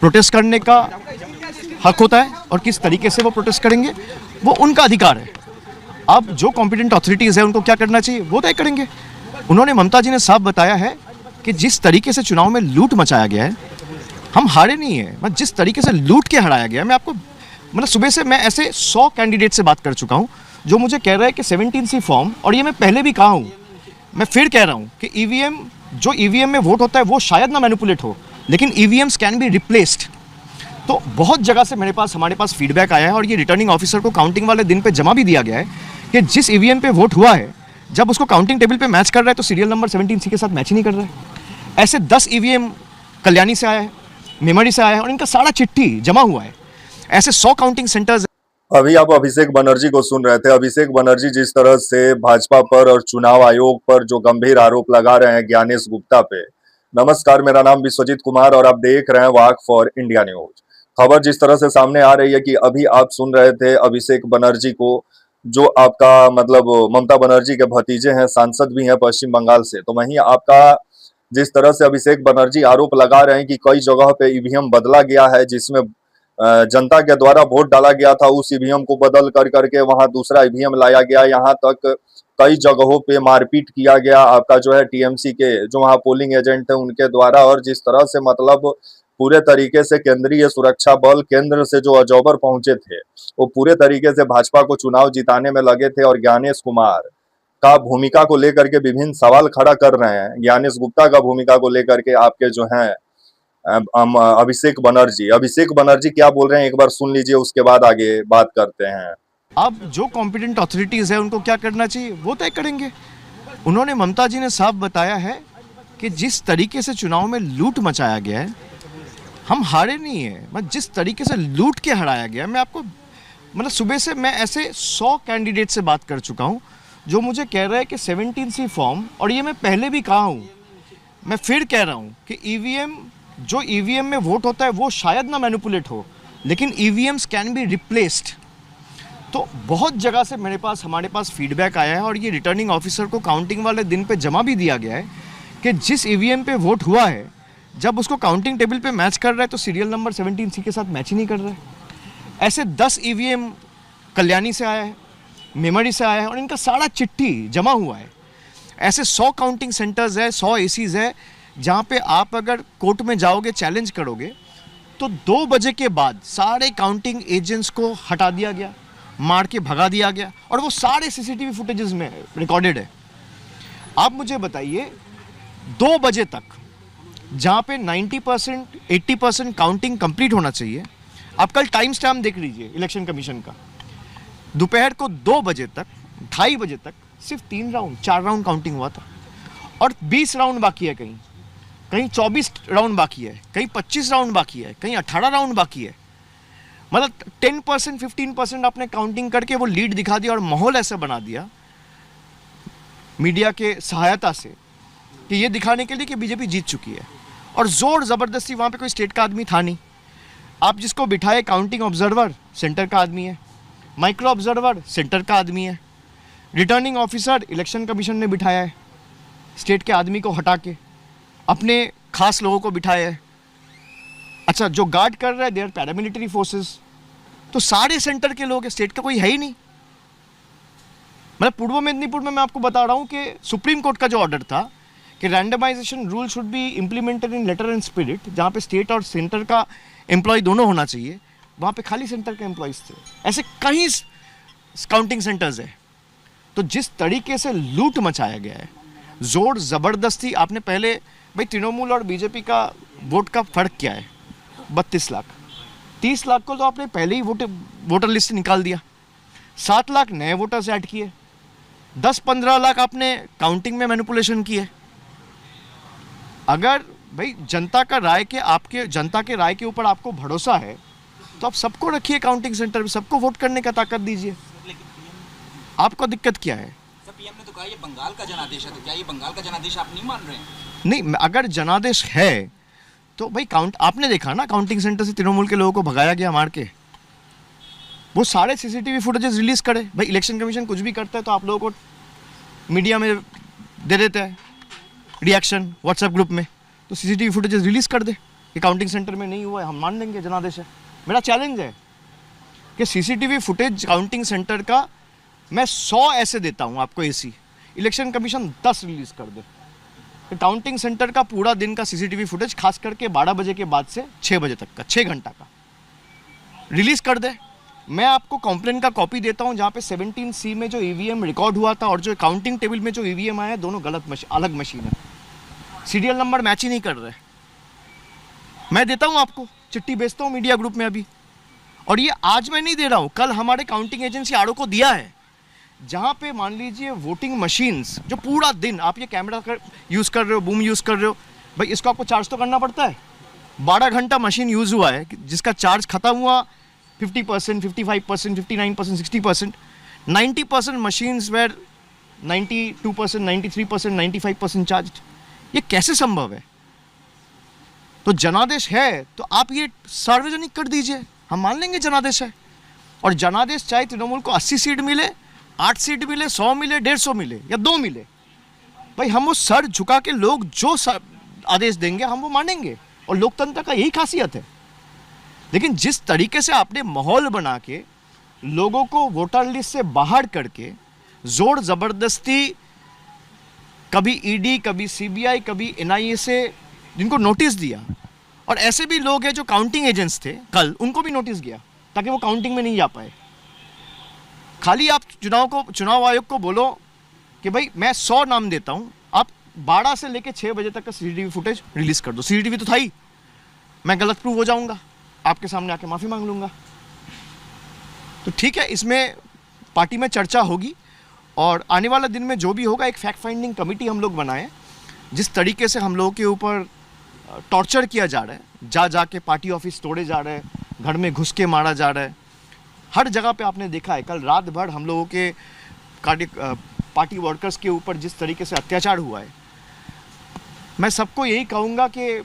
Protest करने का हक होता है और किस तरीके से वो प्रोटेस्ट करेंगे वो उनका अधिकार है। अब जो कॉम्पिटेंट अथॉरिटीज़ है उनको क्या करना चाहिए वो तय करेंगे। उन्होंने ममता जी ने साफ बताया है कि जिस तरीके से चुनाव में लूट मचाया गया है, हम हारे नहीं है, मतलब जिस तरीके से लूट के हराया गया है। मैं आपको मतलब सुबह से मैं ऐसे 100 कैंडिडेट से बात कर चुका हूँ जो मुझे कह रहा है कि 17C फॉर्म, और ये मैं पहले भी कहा हूँ, मैं फिर कह रहा हूँ कि ईवीएम जो ईवीएम में वोट होता है वो शायद ना मैनिपुलेट हो, लेकिन ईवीएम्स कैन बी रिप्लेस्ड। तो बहुत जगह से हमारे पास फीडबैक आया है और ये रिटर्निंग ऑफिसर को काउंटिंग वाले दिन पे जमा भी दिया गया है कि जिस ईवीएम पे वोट हुआ है जब उसको काउंटिंग टेबल पे मैच कर रहा है तो सीरियल नंबर 17C के साथ मैच ही नहीं कर रहा है। ऐसे 10 ईवीएम कल्याणी से आया है, मेमरी से आया है और इनका सारा चिट्ठी जमा हुआ है। ऐसे 100 काउंटिंग सेंटर्स। अभी आप अभिषेक बनर्जी को सुन रहे थे। अभिषेक बनर्जी जिस तरह से भाजपा पर और चुनाव आयोग पर जो गंभीर आरोप लगा रहे हैं ज्ञानेश गुप्ता पे। नमस्कार, मेरा नाम विश्वजीत कुमार और आप देख रहे हैं वाक फॉर इंडिया न्यूज। खबर जिस तरह से सामने आ रही है कि अभी आप सुन रहे थे अभिषेक बनर्जी को, जो आपका मतलब ममता बनर्जी के भतीजे हैं, सांसद भी हैं पश्चिम बंगाल से। तो वहीं आपका जिस तरह से अभिषेक बनर्जी आरोप लगा रहे हैं कि कई जगह पे ईवीएम बदला गया है, जिसमें जनता के द्वारा वोट डाला गया था, उस ईवीएम को बदल कर करके वहां दूसरा ईवीएम लाया गया। यहाँ तक कई जगहों पे मारपीट किया गया आपका जो है टीएमसी के जो वहाँ पोलिंग एजेंट थे उनके द्वारा। और जिस तरह से मतलब पूरे तरीके से केंद्रीय सुरक्षा बल केंद्र से जो अजौबर पहुंचे थे वो पूरे तरीके से भाजपा को चुनाव जिताने में लगे थे। और ज्ञानेश कुमार का भूमिका को लेकर के विभिन्न सवाल खड़ा कर रहे हैं। ज्ञानेश गुप्ता का भूमिका को लेकर के आपके जो हैं अभिषेक बनर्जी क्या बोल रहे हैं एक बार सुन लीजिए, उसके बाद आगे बात करते हैं। अब जो कॉम्पिटेंट अथॉरिटीज़ है उनको क्या करना चाहिए वो तय करेंगे। उन्होंने ममता जी ने साफ बताया है कि जिस तरीके से चुनाव में लूट मचाया गया है, हम हारे नहीं है, मतलब जिस तरीके से लूट के हराया गया। मैं आपको मतलब सुबह से मैं ऐसे 100 कैंडिडेट से बात कर चुका हूँ जो मुझे कह रहा है कि 17C फॉर्म, और ये मैं पहले भी कहा हूँ, मैं फिर कह रहा हूँ कि जो ईवीएम में वोट होता है वो शायद ना मैनिपुलेट हो, लेकिन ईवीएम्स कैन बी रिप्लेस्ड। तो बहुत जगह से हमारे पास फीडबैक आया है और ये रिटर्निंग ऑफिसर को काउंटिंग वाले दिन पे जमा भी दिया गया है कि जिस ईवीएम पे वोट हुआ है जब उसको काउंटिंग टेबल पे मैच कर रहा है तो सीरियल नंबर 17C के साथ मैच ही नहीं कर रहा है। ऐसे 10 ईवीएम कल्याणी से आया है, मेमरी से आया है और इनका सारा चिट्ठी जमा हुआ है। ऐसे 100 काउंटिंग सेंटर्स है, 100 एसीज है जहाँ पे आप अगर कोर्ट में जाओगे चैलेंज करोगे तो 2 बजे के बाद सारे काउंटिंग एजेंट्स को हटा दिया गया, मार के भगा दिया गया और वो सारे सीसीटीवी फुटेजेस में रिकॉर्डेड है। आप मुझे बताइए 2 बजे तक जहाँ पे 90% 80% काउंटिंग कंप्लीट होना चाहिए, आप कल टाइम स्टैम्प देख लीजिए इलेक्शन कमीशन का, दोपहर को 2 बजे तक 2:30 बजे तक सिर्फ 4 राउंड काउंटिंग हुआ था और 20 राउंड बाकी है, कहीं 24 राउंड बाकी है, कहीं 25 राउंड बाकी है, कहीं 18 राउंड बाकी है। मतलब 10% 15% आपने काउंटिंग करके वो लीड दिखा दिया और माहौल ऐसा बना दिया मीडिया के सहायता से कि ये दिखाने के लिए कि बीजेपी जीत चुकी है। और जोर ज़बरदस्ती, वहाँ पे कोई स्टेट का आदमी था नहीं। आप जिसको बिठाए काउंटिंग ऑब्जर्वर सेंटर का आदमी है, माइक्रो ऑब्जर्वर सेंटर का आदमी है, रिटर्निंग ऑफिसर इलेक्शन कमीशन ने बिठाया है, स्टेट के आदमी को हटा के अपने खास लोगों को बिठाया है। अच्छा, जो गार्ड कर रहा है दे आर पैरामिलिट्री फोर्सेस। तो सारे सेंटर के लोग, स्टेट का कोई है ही नहीं। मतलब पूर्व मेदिनीपुर में मैं आपको बता रहा हूँ कि सुप्रीम कोर्ट का जो ऑर्डर था कि randomization rule should be implemented in letter and spirit, जहाँ पे स्टेट और सेंटर का एम्प्लॉय दोनों होना चाहिए, वहाँ पे खाली सेंटर के एम्प्लॉयज़ थे। ऐसे कई काउंटिंग सेंटर्स है। तो जिस तरीके से लूट मचाया गया है, जोर ज़बरदस्ती, आपने पहले भाई तृणमूल और बीजेपी का वोट का फ़र्क क्या है, 32 लाख, 30 लाख को तो आपने पहले ही वोटर लिस्ट से निकाल दिया, 7 लाख नए वोटर्स ऐड किए, 10-15 लाख आपने काउंटिंग में मैनिपुलेशन किए। अगर भाई जनता के राय के ऊपर आपको भरोसा है तो आप सबको रखिए काउंटिंग सेंटर में, सबको वोट करने का ताकत दीजिए। आपको दिक्कत क्या है? पीएम ने तो कहा ये बंगाल का जनादेश है, तो क्या ये बंगाल का जनादेश आप नहीं मान रहे हैं? नहीं, अगर जनादेश है तो भाई आपने देखा ना काउंटिंग सेंटर से तृणमूल के लोगों को भगाया गया मार के, वो सारे सीसीटीवी फुटेजेस रिलीज करे। भाई इलेक्शन कमीशन कुछ भी करता है तो आप लोगों को मीडिया में दे देता है रिएक्शन व्हाट्सएप ग्रुप में, तो सीसीटीवी फुटेजेस रिलीज कर दे। कि काउंटिंग सेंटर में नहीं हुआ है, हम मान लेंगे जनादेश है। मेरा चैलेंज है कि सीसीटीवी फुटेज काउंटिंग सेंटर का मैं 100 ऐसे देता हूँ आपको एसी, इलेक्शन कमीशन 10 रिलीज़ कर दे। तो काउंटिंग सेंटर का पूरा दिन का सीसीटीवी फुटेज खास करके 12 बजे के बाद से 6 बजे तक का 6 घंटा का रिलीज़ कर दे। मैं आपको कंप्लेंट का कॉपी देता हूं जहां पे 17C में जो ईवीएम रिकॉर्ड हुआ था और जो काउंटिंग टेबल में जो ईवीएम आया है दोनों गलत अलग मशीन है, सीरियल नंबर मैच ही नहीं कर रहे। मैं देता हूं आपको, चिट्ठी भेजता हूं मीडिया ग्रुप में अभी। और ये आज मैं नहीं दे रहा हूं, कल हमारे काउंटिंग एजेंसी आरओ को दिया है, जहां पे मान लीजिए वोटिंग मशीन्स जो पूरा दिन आप ये कैमरा यूज़ कर रहे हो, बूम यूज़ कर रहे हो, भाई इसको आपको चार्ज तो करना पड़ता है। 12 घंटा मशीन यूज़ हुआ है जिसका चार्ज खत्म हुआ 50%, 55%, 59%, 60%, 90% मशीन्स वेर 92%, 93%, 95% चार्ज। ये कैसे संभव है? तो जनादेश है तो आप ये सार्वजनिक कर दीजिए, हम मान लेंगे जनादेश है। और जनादेश चाहे तृणमूल को 80 सीट मिले, 8 सीट मिले, 100 मिले, 150 मिले या 2 मिले, भाई हम वो सर झुका के लोग जो आदेश देंगे हम वो मानेंगे, और लोकतंत्र का यही खासियत है। लेकिन जिस तरीके से आपने माहौल बना के लोगों को वोटर लिस्ट से बाहर करके जोर जबरदस्ती, कभी ईडी, कभी सीबीआई, कभी एनआईए से जिनको नोटिस दिया, और ऐसे भी लोग हैं जो काउंटिंग एजेंट्स थे कल, उनको भी नोटिस गया ताकि वो काउंटिंग में नहीं जा पाए। खाली आप चुनाव आयोग को बोलो कि भाई मैं 100 नाम देता हूं, आप 12 से लेके 6 बजे तक का सीसीटीवी फुटेज रिलीज कर दो। सीसीटीवी तो था ही, मैं गलत प्रूव हो जाऊंगा, आपके सामने आके माफ़ी मांग लूँगा। तो ठीक है, इसमें पार्टी में चर्चा होगी और आने वाला दिन में जो भी होगा एक फैक्ट फाइंडिंग कमेटी हम लोग बनाए। जिस तरीके से हम लोगों के ऊपर टॉर्चर किया जा रहा है, जा के पार्टी ऑफिस तोड़े जा रहे हैं, घर में घुस के मारा जा रहा है, हर जगह पे आपने देखा है। कल रात भर हम लोगों के पार्टी वर्कर्स के ऊपर जिस तरीके से अत्याचार हुआ है, मैं सबको यही कहूँगा कि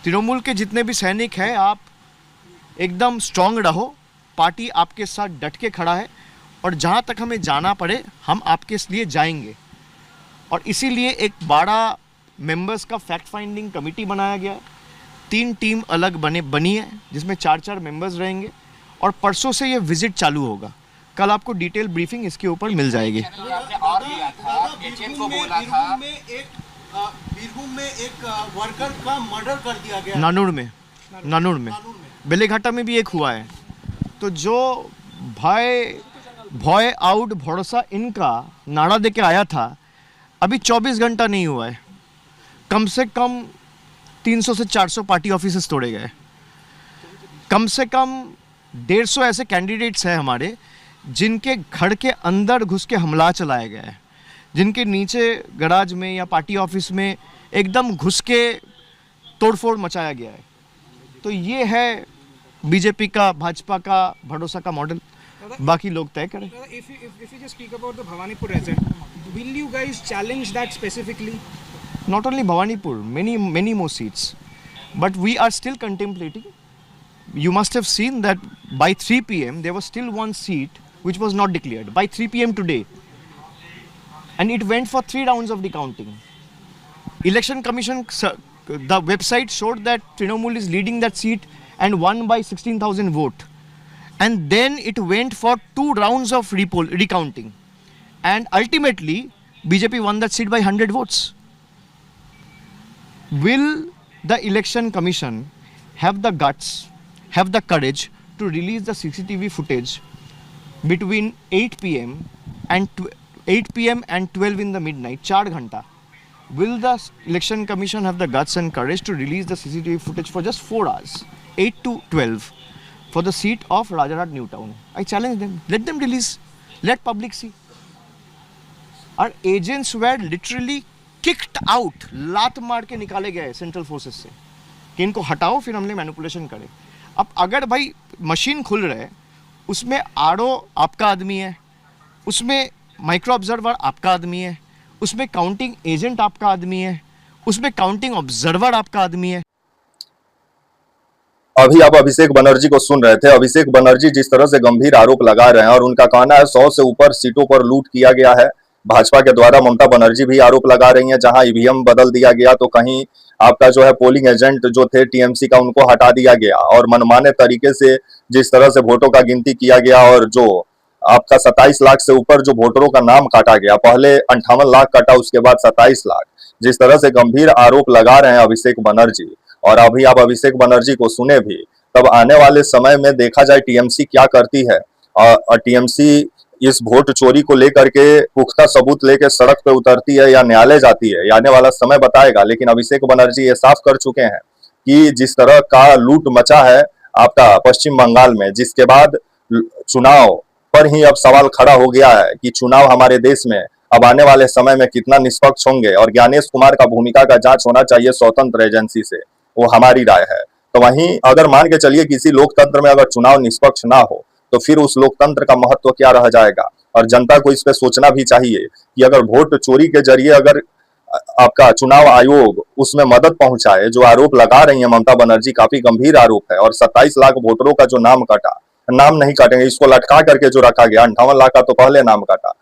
तृणमूल के जितने भी सैनिक हैं, आप एकदम स्ट्रांग रहो, पार्टी आपके साथ डट के खड़ा है और जहाँ तक हमें जाना पड़े हम आपके लिए जाएंगे। और इसीलिए एक 12 मेंबर्स का फैक्ट फाइंडिंग कमेटी बनाया गया है। 3 टीम अलग बनी है जिसमें 4-4 मेंबर्स रहेंगे और परसों से ये विजिट चालू होगा। कल आपको डिटेल ब्रीफिंग इसके ऊपर मिल जाएगी। आपने और दिया था, एचएम को बोला था, बीरभूम में एक वर्कर का मर्डर कर दिया गया, नानूर में बेलेघाटा में भी एक हुआ है। तो जो भय आउट भरोसा इनका नारा दे के आया था, अभी 24 घंटा नहीं हुआ है, कम से कम 300 से 400 पार्टी ऑफिसेस तोड़े गए, कम से कम 150 ऐसे कैंडिडेट्स हैं हमारे जिनके घर के अंदर घुस के हमला चलाया गया है, जिनके नीचे गराज में या पार्टी ऑफिस में एकदम घुस के तोड़फोड़ मचाया गया है। तो ये है बीजेपी का, भाजपा का भरोसा का मॉडल, बाकी लोग तय करें। If you just speak about the Bhawanipur result, will you guys challenge that specifically? Not only Bhawanipur, many more seats, but we are still contemplating. You must have seen that by 3 p.m. there was still one seat which was not declared by 3 p.m. today, and it went for 3 rounds of recounting. Election Commission, the website showed that Trinamool is leading that seat and won by 16,000 vote, and then it went for 2 rounds of recounting, and ultimately BJP won that seat by 100 votes. Will the Election Commission have the guts, have the courage to release the CCTV footage between 8 p.m. and 12 in the midnight, 4 घंटा? Will the Election Commission have the guts and courage to release the CCTV footage for just 4 hours, 8 to 12, for the seat of Rajarhat Newtown? I challenge them. Let them release. Let public see. Our agents were literally kicked out. लात मार के निकाले गए central forces से कि इनको हटाओ, फिर हमने मैनिपुलेशन करे। अब अगर भाई मशीन खुल रहे, उसमें आरओ आपका आदमी है, उसमें माइक्रो ऑब्जर्वर आपका आदमी है, उसमें काउंटिंग एजेंट आपका आदमी है, उसमें काउंटिंग ऑब्जर्वर आपका आदमी है। अभी आप अभिषेक बनर्जी को सुन रहे थे। अभिषेक बनर्जी जिस तरह से गंभीर आरोप लगा रहे हैं और उनका कहना है 100 से ऊपर सीटों पर लूट किया गया है, भाजपा के द्वारा ममता बनर्जी भी आरोप लगा रही हैं, जहां ईवीएम बदल दिया गया तो कहीं आपका जो है पोलिंग एजेंट जो थे टीएमसी का उनको हटा दिया गया और मनमाने तरीके से जिस तरह से वोटों का गिनती किया गया और जो आपका 27 लाख से ऊपर जो वोटरों का नाम काटा गया, पहले 58 लाख काटा, उसके बाद 27 लाख, जिस तरह से गंभीर आरोप लगा रहे हैं अभिषेक बनर्जी। और अभी आप अभिषेक बनर्जी को सुने भी, तब आने वाले समय में देखा जाए टीएमसी क्या करती है। और टीएमसी इस वोट चोरी को लेकर के पुख्ता सबूत लेकर सड़क पे उतरती है या न्यायालय जाती है, आने वाला समय बताएगा। लेकिन अभिषेक बनर्जी ये साफ कर चुके हैं कि जिस तरह का लूट मचा है आपका पश्चिम बंगाल में, जिसके बाद चुनाव पर ही अब सवाल खड़ा हो गया है कि चुनाव हमारे देश में अब आने वाले समय में कितना निष्पक्ष होंगे और ज्ञानेश कुमार का भूमिका का जांच होना चाहिए स्वतंत्र एजेंसी से, वो हमारी राय है। तो वहीं अगर मान के चलिए किसी लोकतंत्र में अगर चुनाव निष्पक्ष ना हो तो फिर उस लोकतंत्र का महत्व क्या रह जाएगा। और जनता को इस पे सोचना भी चाहिए कि अगर वोट चोरी के जरिए अगर आपका चुनाव आयोग उसमें मदद पहुंचाए, जो आरोप लगा रही है ममता बनर्जी काफी गंभीर आरोप है, और 27 लाख वोटरों का जो नाम कटा, नाम नहीं काटेंगे, इसको लटका करके जो रखा गया, 58 लाख का तो पहले नाम काटा,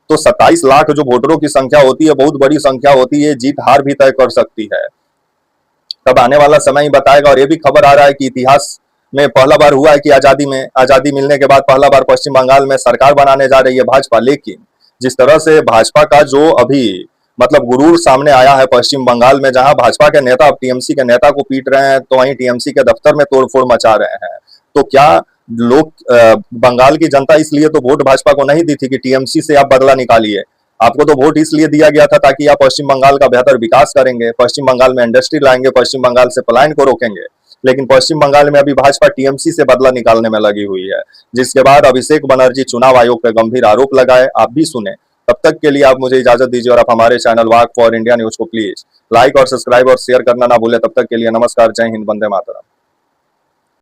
तो 27 लाख जो वोटरों की संख्या होती है बहुत बड़ी संख्या होती है, जीत हार भी तय कर सकती है। तब आने वाला समय ही बताएगा। और ये भी खबर आ रहा है कि इतिहास में पहला बार हुआ है कि आजादी मिलने के बाद पहला बार पश्चिम बंगाल में सरकार बनाने जा रही है भाजपा। लेकिन जिस तरह से भाजपा का जो अभी मतलब गुरूर सामने आया है पश्चिम बंगाल में, जहां भाजपा के नेता अब टीएमसी के नेता को पीट रहे हैं, तो वहीं टीएमसी के दफ्तर में तोड़फोड़ मचा रहे हैं। तो क्या लोग बंगाल की जनता इसलिए तो वोट भाजपा को नहीं दी थी कि टीएमसी से आप बदला निकालिए, आपको तो वोट इसलिए दिया गया था ताकि आप पश्चिम बंगाल का बेहतर विकास करेंगे, पश्चिम बंगाल में इंडस्ट्री लाएंगे, पश्चिम बंगाल से पलायन को रोकेंगे। लेकिन पश्चिम बंगाल में अभी भाजपा टीएमसी से बदला निकालने में लगी हुई है, जिसके बाद अभिषेक बनर्जी चुनाव आयोग पर गंभीर आरोप लगाए। आप भी सुने। तब तक के लिए आप मुझे इजाजत दीजिए और आप हमारे channel walk for India news को प्लीज लाइक और सब्सक्राइब और शेयर करना ना भूले। तब तक के लिए नमस्कार, जय हिंद, वंदे मातरम।